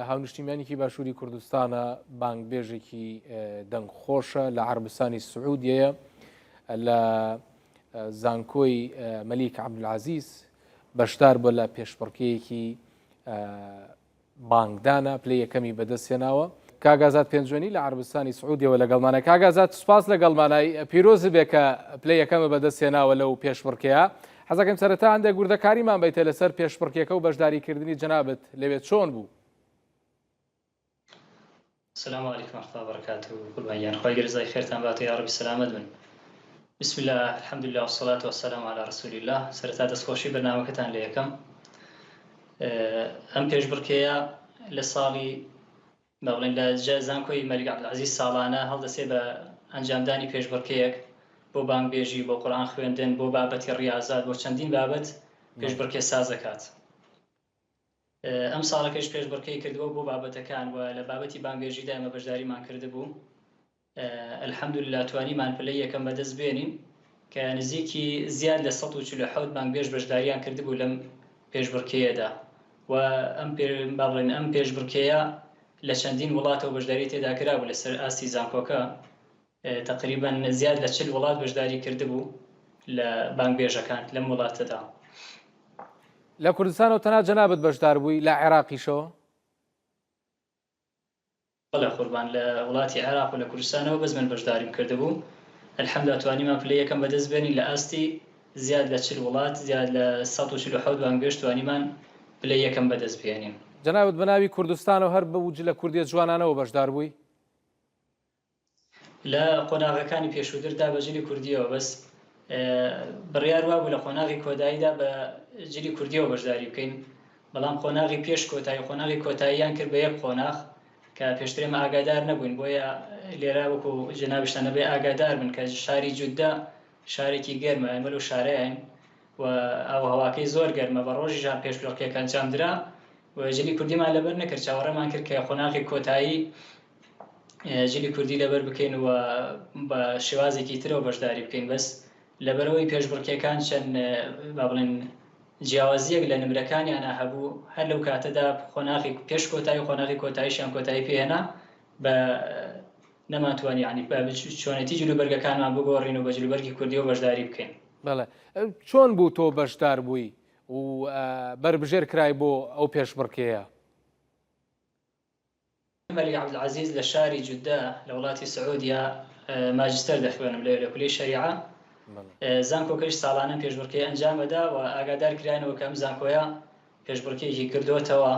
هاونیشتیمانێکی باشووری کوردستانە بانگبێژێکی دەنگخۆشە لە عەربستانی سعودیەیە لە زانکۆی مەلیک عەبدولعەزیز بەشدار بۆ لە پێشبڕکێیەکی بانگدانە پلەی یەکەمی بەدەستهێناوە. کاگازات پێنجۆنی لە عەربستانی سعودیەوە لەگەڵمانە. کاگازات سوپاس لەگەڵمانای پیرۆز بێ کە پلەی یەکەمە بەدەستهێناوە لەو پێشبڕکێیە. حەزەکەم سەرەتا هەندێک گوردەکاریمان بیتە لەسەر پێشبڕکێکە و بەشداریکردنی جەنابەت لەوێت چۆن بوو؟ السلام عليكم ورحمة الله وبركاته. قربانيان خوي جزاي خيرتان باتو يا ربي سلامت بن. بسم الله الحمد لله والصلاة والسلام على رسول الله. سرتا دەستخۆشی بەرنامەکەتان لە یەکەم. ئەم پێشبڕکێیە لە ساڵی بەڵێن لە زانکۆی مەلیک عەبدولعەزیز ساڵانە هەڵدەسێ بە ئەنجامدانی پێشبڕکێیەک بۆ بانگبێژی، بۆ قورئان خوێندن، بۆ بابەتی ڕیاضات، بۆ چەندین بابەت پێشبڕکێ ساز دەکات. ئەم ساڵەکەش پێشبڕکێی کردووە بۆ بابەتەکان و لە بابەتی بانگبێژیدا ئێمە بەشداریمان کردبوو. الحەمدولله توانیمان پلەی یەکەم بەدەست بێنین کە نزیکی زیاد لە 147 بانگبێژ بەشداریان کردبوو لەم پێشبڕکێیەدا و ئەم پێشبڕکێیە لە چەندین وڵاتەوە بەشداری تێدا کرابوو لەسەر ئاستی زانکۆکە. تقریبا زیاد لە 40 وڵات بەشداری کردبوو لە بانگبێژەکان لەم وڵاتەدا. لە کوردستانەوە تەنها جەنابەت بەشدار بووی، لە عێراقیشەوە؟ بەڵێ قوربان، لە وڵاتی عێراق و لە کوردستانەوە بەس من بەشداریم کردبوو. الحەمدولله توانیمان پلەی یەکەم بەدەست بێنین لە ئاستی زیاد لە 40 وڵات، زیاد لە 147 بانگبێژ توانیمان پلەی یەکەم بەدەست بێنین. جەنابەت بەناوی کوردستانەوە هەر بەوج لە کوردیە جوانانەوە بەشدار بووی؟ لە قۆناغەکانی پێشووتردا بە جلی کوردیەوە بەس بڕیار وابوو لە قۆناغی کۆداییدا بە جلی کوردیەوە بەشداری بکەین، بەڵام قۆناغی پێش کۆتایی قۆناغی کۆتاییان کرد بە یەک قۆناغ کە پێشترێمە ئاگادار نەبووین، بۆیە لێرە وەکو جەنابشتان بێ ئاگادار بن کە شاری جوددا شارێکی گەرمە، ئێمە لەو شارەیەین و ئاوهەواکەی زۆر گەرمە، بە ڕۆژیژان پێشبڕکێک ئەنجامدرا و جلی کوردیمان لەبەر نەکرد، چاوەڕێمان کرد کە قۆناغی کۆتایی جلی کوردی لەبەر بکەین و بە شێوازێکی ترەوە بەشداری بکەین. بەس لەبەرەوەی پێشبڕکێکان چەند با بڵێن جیاوازیەک لە نمرەکانیانە هەبوو، هەر لەو کاتەدا قۆناغی پێش کۆتایی و قۆناغی کۆتاییشیان کۆتایی پێهێنا بە نەماتوانی ینی بە چۆنێتی جلوبەرگەکانمان بگۆڕین و بە جلوبەرگی کوردیەوە بەشداری بکەین. بەڵێ، چۆن بوو تۆ بەشدار بووی و بربژێر کرای بۆ ئەو پێشبڕکێیە؟ مەلیک عەبدولعەزیز لە شاری جوددا لە وڵاتی سعودیا ماجستەر دەخوێنم لە کولەی شەریعە. زانکۆکەش ساڵانە پێشبڕکێ ئەنجامەدا و ئاگادار کرایەوە کە ئەم زانکۆیە پێشبڕکێکی کردوتەوە.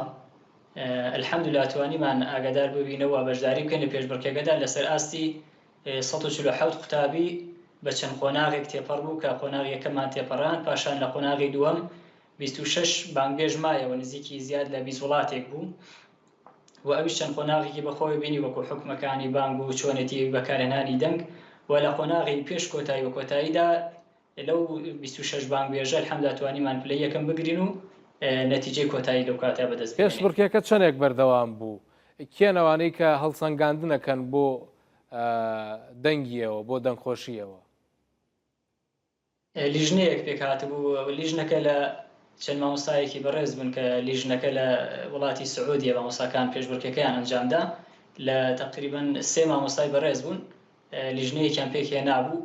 الحەمدولله توانیمان ئاگادار ببینەوە بەشداری بکەین لە پێشبڕکێکەدا لەسەر ئاستی 147 قوتابی بە چەند قۆناغێک تێپەڕ بوو کە قۆناغی یەکەممان تێپەڕان، پاشان لە قۆناغی دووەم 26 بانگبێژ مایەوە نزیکی زیاد لە 20 وڵاتێک بوو و ئەویش چەند قۆناغێکی بەخۆی بینی وەکو حکومەکانی بانگ و چۆنێتی بەکارهێنانی دەنگ و لە قۆناغی پێش کۆتایی و کۆتاییدا لەو 26 بانگبێژە الحەمدولله توانیمان پلەی یەکەم بگرین و نەتیجەی کۆتایی لەو کاتە بەدەست بێنین. پێشبڕکێکە چەندێک بەردەوام بوو؟ کێنەوانەی کە هەڵسەنگاندنەکەن بۆ دەنگیەوە، بۆ دەنگخۆشیەوە؟ لیژنەیەک پێک هاتبوو، لیژنەکە لە چەند مامۆستایەکی بەڕێز بوون کە لیژنەکە لە وڵاتی سعودیە مامۆستاکان پێشبڕکێکەیان ئەنجامدا، لە تقریبا 3 مامۆستای بەڕێز بوون، لیژنەیەکیان پێک هێنابوو.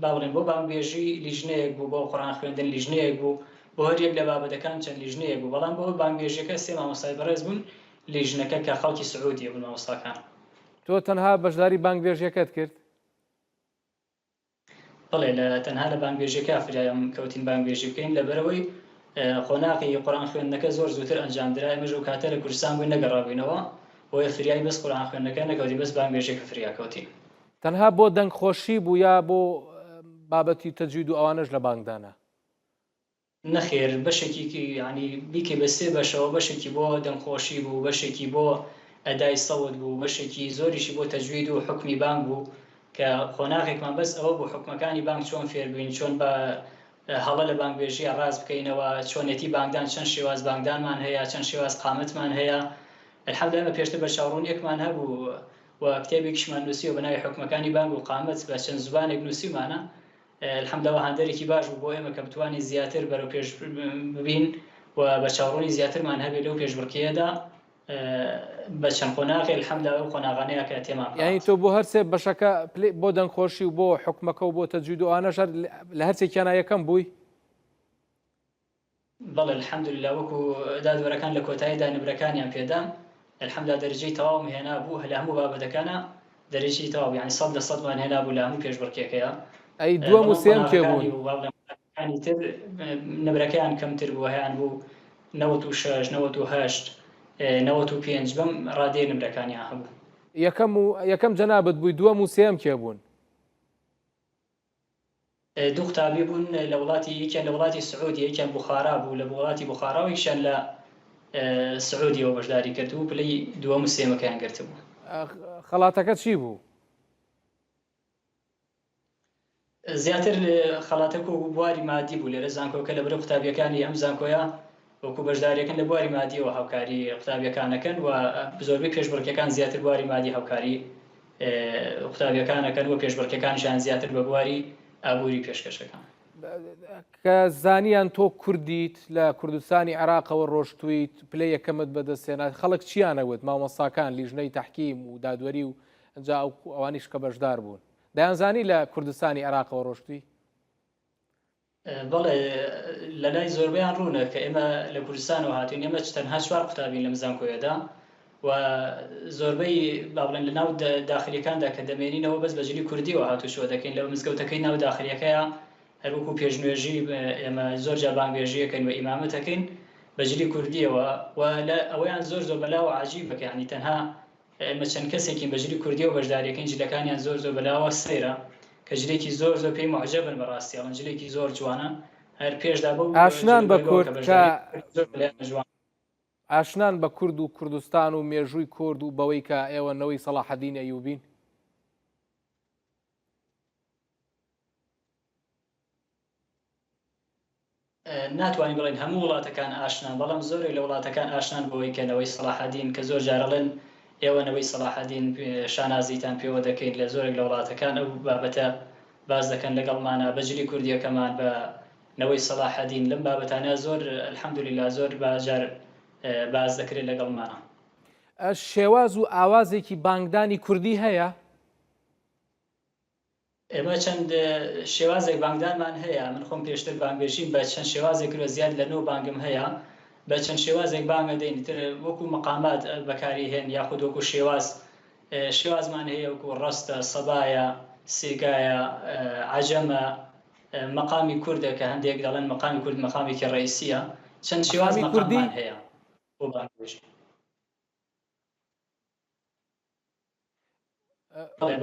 با بڵێن بۆ بانگبێژی لیژنەیەک بوو، بۆ قورئان خوێندن لیژنەیەک بوو، بۆ هەر یەک لە بابەتەکان چەند لیژنەیەک بوو، بەڵام بۆ بانگبێژیەکە 3 مامۆستای بەڕێز بوون لیژنەکە کە خەڵکی سعودیە بوون مامۆستاکان. تۆ تەنها بەشداری بانگبێژیەکەت کرد؟ بەڵێ، لە تەنها لە بانگبێژیەکە فریایم کەوتین بانگبێژی بکەین لەبەرەوەی قۆناغی قورئان خوێندنەکە زۆر زووتر ئەنجامدرا، ئێمەش ئەو کاتە لە کوردستان بووین نەگەڕابووینەوە بۆیە فریای بەس قورئان خوێندنەکە نەکەوتین، بەس بانگبێژیەکە فریا کەوتین. تەنها بۆ دەنگخۆشی بوو یا بۆ بابەتی تەجوید و ئەوانەش لە بانگدانە؟ نەخێر، بەشێکی ینی بیکەی بە 3 بەشەوە، بەشێکی بۆ دەنگخۆشی بوو، بەشێکی بۆ ئەدای سەوت بوو، بەشێکی زۆریشی بۆ تەجوید و حکمی بانگ بوو کە قۆناغێکمان بەس ئەوە بوو حکومەکانی بانگ چۆن فێربووین، چۆن بە هەڵە لە بانگبێژی ڕاست بکەینەوە، چۆنێتی بانگدان چەند شێواز بانگدانمان هەیە، چەند شێواز قامەتمان هەیە. الحەمدولله ئەمە پێشتر بە چاوەڕوونیەکمان هەبوو و کتێبێکیشمان نووسیوە بە ناوی حکومەکانی بانگ و قامەت بە چەند زبانێک نووسیمانە. الحەمدولله هەندێکی باش بوو بۆ ئێمە کە بتوانین زیاتر بەرەو پێش ببین و بە چاوەڕوونی زیاترمان هەبێت لەو پێشبڕکێیەدا بە چەند قۆناغی الحەمدلله ئەو قۆناغانەیە کە تێمان یعنی پاڕات. تۆ بۆ هەرسێ بەشەکە بۆ دەنگخۆشی و بۆ حکومەکە و بۆ تەجوید و ئانەشار لە هەرسێکیانە یەکەم بووی؟ بەڵێ الحەمدلله وەکو دادوەرەکان لە کۆتاییدا نمرەکانیان پێدام الحەمدلله دەرەجەی تەواوم هێنا بوو لە هەموو بابەتەکانە دەرەجەی تەواو یعنی 100% هێنا بوو لە هەموو پێشبڕکێکەیە. ئەی دووەم و سێم کێ بوون؟ تر نمرەکەیان کەمتر بوو هەیان بوو 96 98 95 بەم ڕادەیە نمرەکانیان هەبوو. یەکەم جەنابەت بووی، دووەم و سێم کێ بوون؟ دوو قوتابی بوون لە وڵاتی یەکیان لە وڵاتی سعودی یەکیان بوخارا بوو لە وڵاتی بوخارا و یەکیان لە سعودیەوە بەشداری کردبوو پلەی دووەم و سێمەکەیان گرتبوو. خەڵاتەکە چی بوو؟ زیاتر خەڵاتەکە و بواری مادی بوو لێرە زانکۆکە لە بەرەو قوتابیەکانی ئەم زانکۆیە وەکو بەشداریەکەن لە بواری مادیەوە هاوکاری قوتابیەکانەکەن و زۆربەی پێشبڕکێکان زیاتر بواری مادی هاوکاری قوتابیەکانەکەن و پێشبڕکێکانیان زیاتر بە بواری ئابووری پێشکەشەکان. کە زانیان تۆ کوردیت لە کوردستانی عێراقەوە ڕۆشتویت پلەی یەکەمت بەدەستێنات، خەڵک چیانەوت؟ مامۆستاکان لیژنەی تەحکیم و دادوەری و ئەنجا ئەوانیش کە بەشدار بوون دەیانزانی لە کوردستانی عێراقەوە ڕۆشتوی؟ بەڵێ لە لای زۆربیان ڕوونە کە ئێمە لە کوردستانەوە هاتوین، ئێمە تەنها 4 قوتابین لەم زانکۆیەدا و زۆربەی با بڵێن لە ناو داخلیەکاندا کە دەمێنینەوە بەس بەجلی کوردیەوە هاتوچۆ دەکەین. لەو مزگەوتەکەی ناو داخلیەکەیە هەروەکو پێشنوێژی ئێمە زۆر جا بانگێژیەکەین و ئیمامەتەکەین بەجلی کوردیەوە و لە ئەوەیان زۆر بەلاوە عجیبەکە، یعنی تەنها ئێمە چەند کەسێکی بەجلی کوردیەوە بەشداریەکەین جلەکانیان زۆر بەلاوە سەیرە کە جلێکی زۆر پێی معجەبن بەڕاستی ئەوەن جلێکی زۆر جوانە هەر پێشدا بە ئاشنان بە کورد ئاشنان بە کورد و کوردستان و مێژووی کورد و بەوەی کە ئێوەنەوەی سەلاحەدین ئەیوبین. ناتوانین بڵین هەموو وڵاتەکان ئاشنان، بەڵام زۆرێک لە وڵاتەکان ئاشنان بەوەی کەنەوەی سەلاحەدین کە زۆر جارەڵێن ئێوەنەوەی سەلاحەدین شانازیتان پێوە دەکەین لە زۆرێک لە وڵاتەکان ئەو بابەتە باز دەکەن لەگەڵمانە بەجلی کوردیەکەمان بە نەوەی سەلاحەدین لەم بابەتانە زۆر الحەمدوللیلا زۆر بەجار باز دەکرێت لەگەڵمانە. شێواز و ئاوازێکی بانگدانی کوردی هەیە؟ ئێمە چەند شێوازێک بانگدانمان هەیە، من خۆم پێشتر بانگێژیم بە چەند شێوازێک زیاد لە نۆ بانگم هەیە، بە چەند شێوازێک بانگە دەین تر وەکو مەقامات بەکاری هێن یاخود وەکو شێوازمان هەیە وەکو ڕەستە، سەبایە، سێگایە، عەجەمە، مەقامی کوردە کە هەندێک دەڵێن مەقامی کورد مەقامێکی ڕئیسیە، چەند شێواز مەقاممان هەیە بۆ بانگێژی.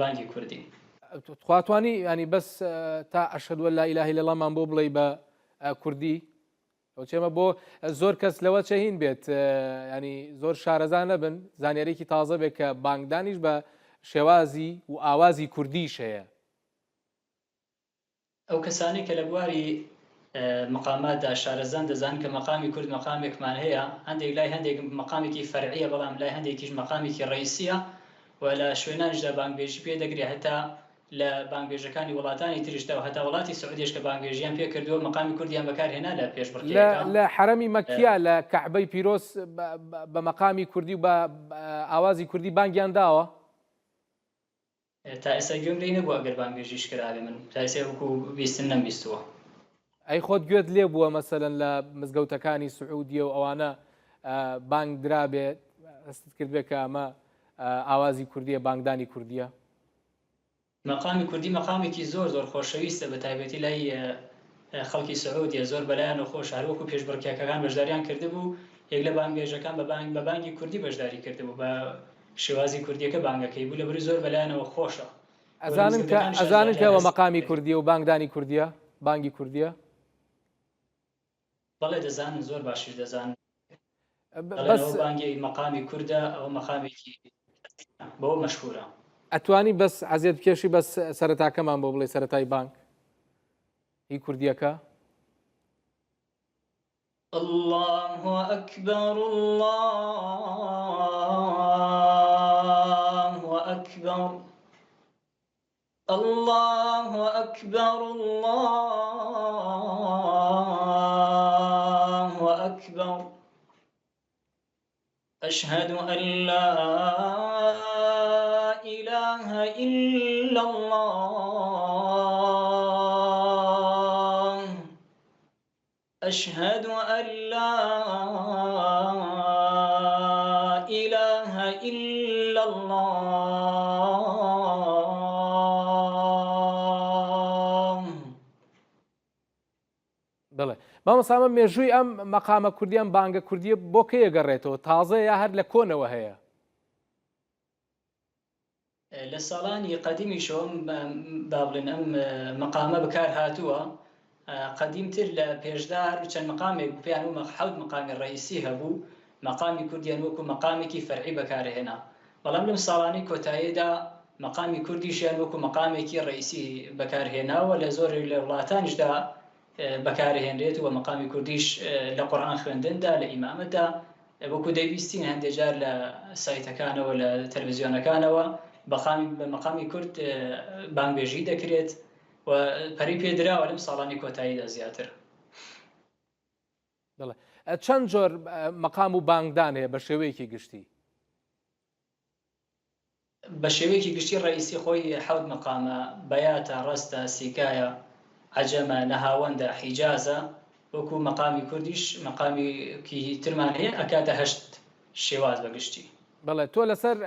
بانگی کوردی تواتوانی ینی بەس تا ئەشهەدو ئەن لا ئیلاهە ئیلەڵڵامان بۆ بڵێ بە کوردی چێمە بۆ زۆر کەس لەوە چەهین بێت ینی زۆر شارەزان نەبن زانیاریکی تازە بێت کە بانگدانیش بە شێوازی و ئاوازی کوردیش هەیە. ئەو کەسانی کە لە بواری مەقاماتدا شارەزان دەزانن کە مەقامی کورد مەقامێکمان هەیە، هەندێک لای هەندێک مەقامێکی فەرعیە بەڵام لای هەندێکیش مەقامێکی ڕئیسیە و لە شوێنانشدا بانگێژی پێ دەگرێت هەتا لە بانگێژەکانی وڵاتانی تریشدا و هەتا وڵاتی سعودیش کە بانگێژیان پێ کردووە مەقامی کوردیان بەکارهێنا لە پێشبڕکێکەکان لە حرەمی مەککیە لە کەعبەی پیرۆز بە مەقامی کوردی و بە ئاوازی کوردی بانگیان داوە. تا ئێستا گوێم لێی نەبووە ئەگەر بانگێژیش کرابێ، من تا ئێستا وەکو بیستن نەمبیستووە. ئەی خۆت گوێت لێ بووە مەسەلەن لە مزگەوتەکانی سعودیە و ئەوانە بانگ درابێت هەستت کرد بێت کە ئەمە ئاوازی کوردیە بانگدانی کوردیە؟ مەقامی کوردی مەقامێکی زۆر خۆشەویستە بە تایبەتی لای خەڵکی سعودیە زۆر بەلایەن و خۆش هەروەکو پێشبڕکێکەکان بەشداریان کردبوو یەک لە بانگێژەکان بە بانگی کوردی بەشداری کردبوو بە شێوازی کوردیەکە بانگەکەی بوو لەبەری زۆر بەلایەنەوە خۆشە. ئەزانن کەەوە مەقامی کوردیە و بانگدانی کوردیە بانگی کوردیە؟ بەڵێ دەزانن زۆر باشیش دەزانن بانگی مەقامی کووردە ئەوە مەقامێکی بەوە مەشهورە. ئەتوانی بەس عەزیەت بکێشی بەس سەرەتاکەمان بۆ بڵێ سەرەتای بانگ هی کوردیەکە؟ الله أكبر الله أكبر الله أكبر الله أكبر أشهد أن لا إله إلا الله أشهد أن لا إله إلا الله بڵێ مامۆستا ئەمە مێژووی ئەم مەقامە کوردی ئەم بانگە کوردیە بۆ کەیە گەڕێتەوە تازە یا هەر لە کۆنەوە هەیە لە ساڵانی قەدیمیشەوە با بڵێن ئەم مەقامە بەکار هاتووە قەدیمتر لە پێشدار چەند مەقامێک پێیان و حەوت مەقامی ڕئیسی هەبوو مەقامی کوردیان وەکو مەقامێکی فەرعی بەکارهێنا بەڵام لەم ساڵانی کۆتاییدا مەقامی کوردیشیان وەکو مەقامێکی ڕئیسی بەکارهێناوە لە زۆر لە وڵاتانیشدا بەکارهێنرێت و مەقامی کوردیش لە قورئان خوێندندا لە ئیمامەتدا وەکو دەیبیستین هەندێک جار لە سایتەکانەوە لە تەلەڤیزیۆنەکانەوە بە مەقامی کورد بانگبێژی دەکرێت و پەری پێدراوە لەم ساڵانی کۆتاییدا زیاتر چەند جۆر مەقام و بانگدان هەیە بە شێوەیەکی گشتی بە شێوەیەکی گشتی ڕئیسی خۆی حەوت مەقامە بەیاتە ڕەستە سیکایە عەجەمە نەهاوەندە حیجازە وەکو مەقامی کوردیش مەقامێکی ترمان هەیە ئەکاتە 8 شێواز بەگشتی بەڵێ تۆ لەسەر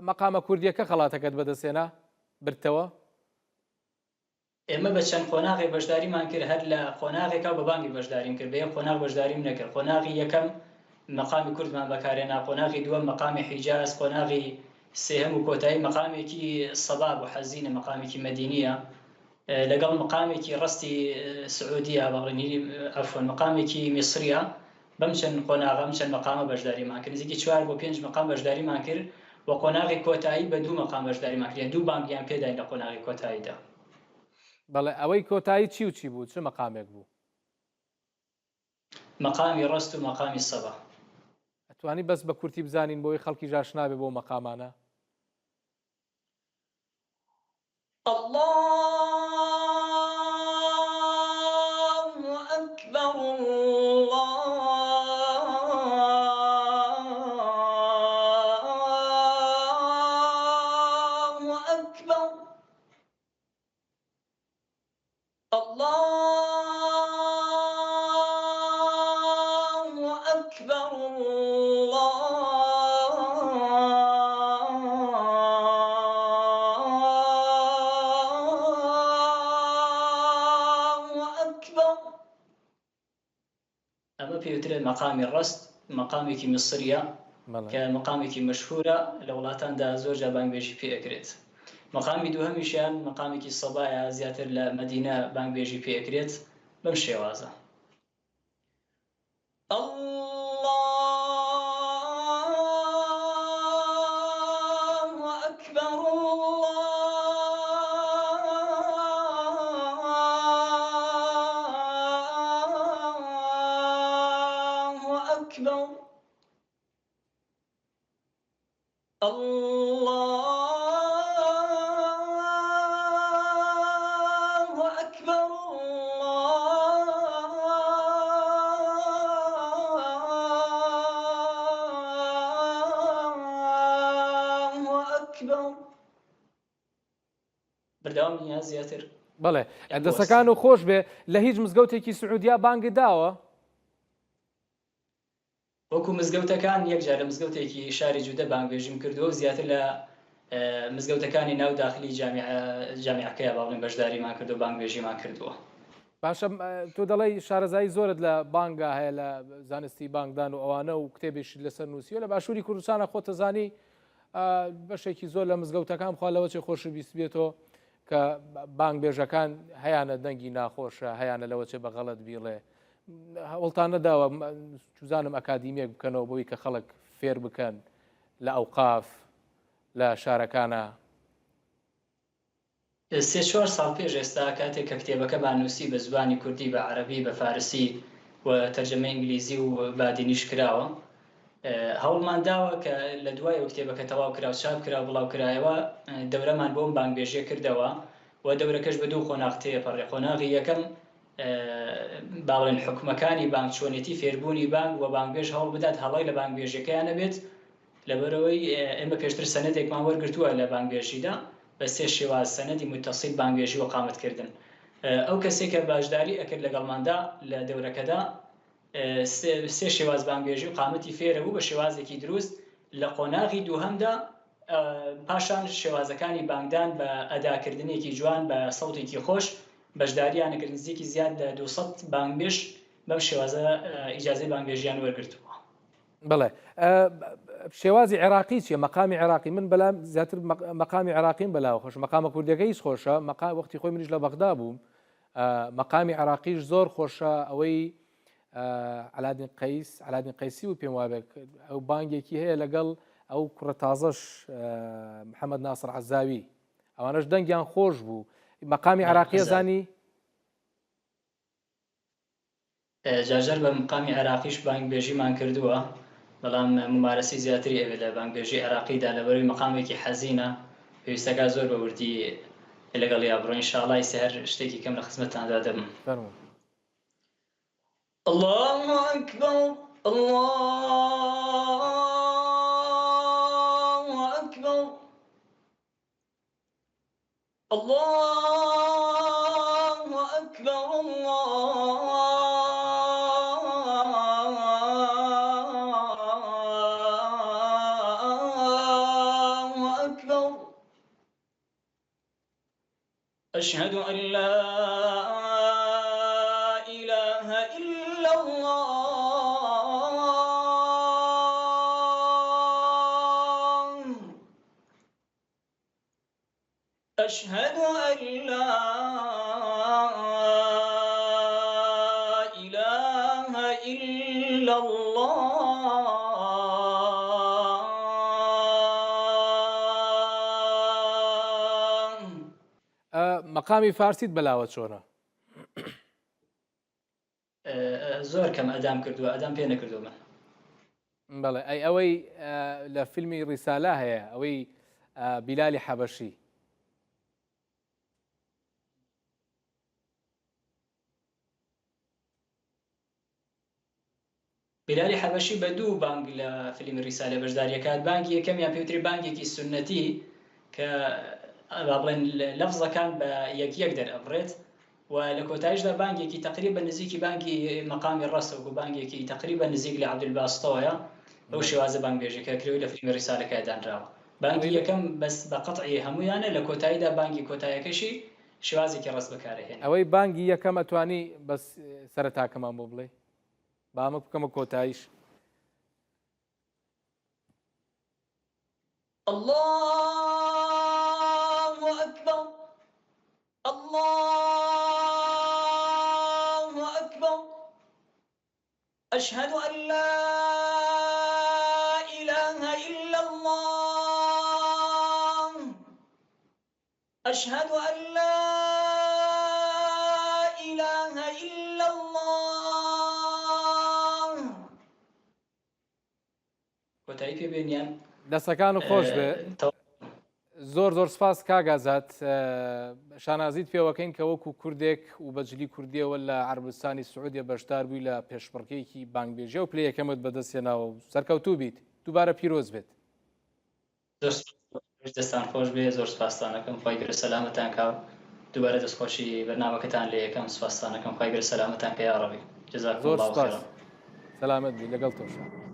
مەقامە کوردیەکە خەڵاتەکەت بەدەستێنا برتەوە ئێمە بە چەند قۆناغی بەشداریمان کرد هەر لە قۆناغێکا بە بانگی بەشداریم کرد بە یەک قۆناغ بەشداریم نەکرد قۆناغی یەکەم مەقامی کوردمان بەکارهێنا قۆناغی دووەم مەقامی حیجاز قۆناغی سێهەم و کۆتایی مەقامێکی سەباب و حەزینە مەقامێکی مەدینیە لەگەڵ مەقامێکی ڕەستی سعودیە بەڵێنی عەفوەن مەقامێکی میسریە بەم چەند قۆناغە ئەم چەند مەقامە بەشداریمان کرد نزیکی 4 بۆ 5 مەقام بەشداریمان کرد و قۆناغی کۆتایی بە 2 مەقام بەشداریمان کرد 2 بانگیان پێداین لە قۆناغی کۆتاییدا بەڵێ ئەوەی کۆتایی چی و چی بوو چه مەقامێک بوو مەقامی ڕەست و مەقامی سەبا ئەتوانی بەس بە کورتی بزانین بۆی خەڵکی ژاشنابێ بۆ مەقامانە الله أكبر الله أكبر الله أكبر ئەمە پێوترێت مەقامی ڕەست مەقامێکی میسریە کە مەقامێکی مەشهورە لە وڵاتاندا زۆرجار بانگبێژی پێئەکرێت مەقامی دووهەمیشیان مەقامێکی سەبایە زیاتر لە مەدینە بانگبێژی پێئەکرێت بەم شێوازە بەردەوامی زیاتر بەڵێ دەستەکان و خۆش بێ لە هیچ مزگەوتێکی سعودیا بانگی داوە وەکو مزگەوتەکان یەکجار لە مزگەوتێکی شاری جوودە بانگبێژیم کردووە و زیاتر لە مزگەوتەکانی ناو داخلی جامیعەکەیە باڵێن بەشداریمان کردو و بانگبێژیمان کردووە باشە تۆ دەڵێی شارەزایی زۆرت لە بانگا هەیە لە زانستی بانگدان و ئەوانە و کتێبێکی لەسەر نووسیوە لە باشووری کوردستانە خۆتەزانی بەشێکی زۆر لە مزگەوتەکان خوا لەوەچێ خۆشەویست بێتەوە کە بانگبێژەکان هەیانە دەنگی ناخۆشە هەیانە لەوەچێ بە غەڵەت بیڵێ هەوڵتان نەداوە چوزانم ئەکادیمیەک بکەنەوە بۆی کە خەڵک فێر بکەن لە ئەوقاف لە شارەکانە 3-4 ساڵ پێش ئێستا کاتێک کە کتێبەکەمان نووسی بە زبانی کوردی بە عەرەبی بە فارسی و تەرجەمەی ئینگلیزی و بادینیش کراوە هەوڵمان داوە کە لە دوای ئەو کتێبەکە تەواو کرا و چاپ کرا و بڵاو کرایەوە دەورەمان بۆم بانگبێژیە کردەوە و دەورەکەش بە 2 قۆناغ تێپەڕێ قۆناغی یەکەم باڵێن حکومەکانی بانگ چۆنێتی فێربوونی بانگ و بانگبێژ هەوڵ بدات هەڵای لە بانگبێژیەکەیان نەبێت لەبەرەوەی ئێمە پێشتر سەنەدێکمان وەرگرتووە لە بانگبێژیدا بە 3 شێواز سەنەدی متصل بانگبێژی و قامەتکردن. ئەو کەسێک کە باشداری ئەکرد لەگەڵماندا لە دەورەکەدا 3 شێواز بانگبێژی و قامەتی فێرە بوو بە شێوازێکی دروست. لە قۆناغی دووهەمدا پاشان شێوازەکانی بانگدان بە ئەداکردنێکی جوان بە سەوتێکی خۆش بەشداریانەکرد نزیکی زیاد لە 200 بانگبێژ بەم شێوازە ئیجازەی بانگبێژیان وەرگرتووە. بڵێ شێوازی عێراقی چیە؟ مەقامی عێراقی من بەلام زیاتر مەقامی عێراقیم بەلاوە خۆش، مەقامە کوردەکەیش خۆشە، وەختی خۆی منیش لە بەغدا بووم، مەقامی عێراقیش زۆر خۆشە. ئەوەی علادین قەیسی و پێم وابێ ئەو بانگێکی هەیە لەگەڵ ئەو کوڕە تازەش محەممەد ناسر عەزاوی، ئەوانەش دەنگیان خۆش بوو. مەقامی عێراقیە زانی؟ جاژەر بە مقامی عێراقیش بانگبێژیمان کردووە، بەڵام ممارەسی زیاتری ئەوێت لە بانگبێژی عێراقیدا لەبەرەوەی مەقامێکی حەزینە، پێویستەکە زۆر بە وردی لەگەڵ یابڕۆ. ئینشاءڵڵا سەر شتێکی کەم لە خزمەتتاندا دەبم. الله أكبر الله أكبر الله أكبر الله أكبر أشهد أن لا إله إلا الله أشهد أن لا إله إلا الله. مەقامی فارسیت بەلاوە چۆنە؟ زۆر کەم ئەدام کردووە، ئەدام پێ نەکردووە من. بەڵێ ئەوەی لە فیلمی ڕیسالە هەیە، ئەوەی بیلالی حەبەشی. بیلالی حەبەشی بە دوو بانگ لە فیلمی ڕیسالە بەشداریەکات. بانگی یەکەمیان پێوتری بانگێکی سنەتی کە با بڵێن لەفزەکان بە یەک دەرئەبڕێت، و لە کۆتاییشدا بانگێکی تقریبا نزیکی بانگی مەقامی ڕەسە و بانگێکی تقریبا نزیک لە عەبدولباستەوەیە. بەو شێوازە بانگبێژیەکە کرێوی لە فیلمی ڕیسالەکە دانراوە. بانگی یەکەم بەس بە قەتعی هەمویانە، لە کۆتاییدا بانگی کۆتاییەکەشی شێوازێکی ڕەس بەکارهێنێت. ئەوەی بانگی یەکەم ئەتوانی بەس سەرەتاکەمان بۆ بڵێ، بامە بکەمە کۆتاییش. الله أكبر الله أكبر أشهد أن لا إله إلا الله أشهد أن لا إله إلا الله. کۆتایی پێ بێنیان دەستەکان و خۆش بێ. زۆر سپاس کاگازات، شانازیت پێوەکەین کە وەکو کوردێک و بەجلی کوردیەوە لە عەربستانی سعودیە بەشدار بووی لە پێشبڕکێکی بانگبێژی و پلەیەکەمت بەدەستێناوە و سەرکەوتوو بیت. دووبارە پیرۆز بێت. دەستان خۆش بێ، زۆر سپاستانەکەم، خۆی گەورە سەلامەتان کاو. دووبارە دەستخۆشی بەرنامەکەتان لە یەکەم سپاستانەکەم، خۆی گەورە سەلامەتان کە یا ڕەبی. جەزاکم الله خەیرا. سەلامەت بی لەگەڵ تۆشە.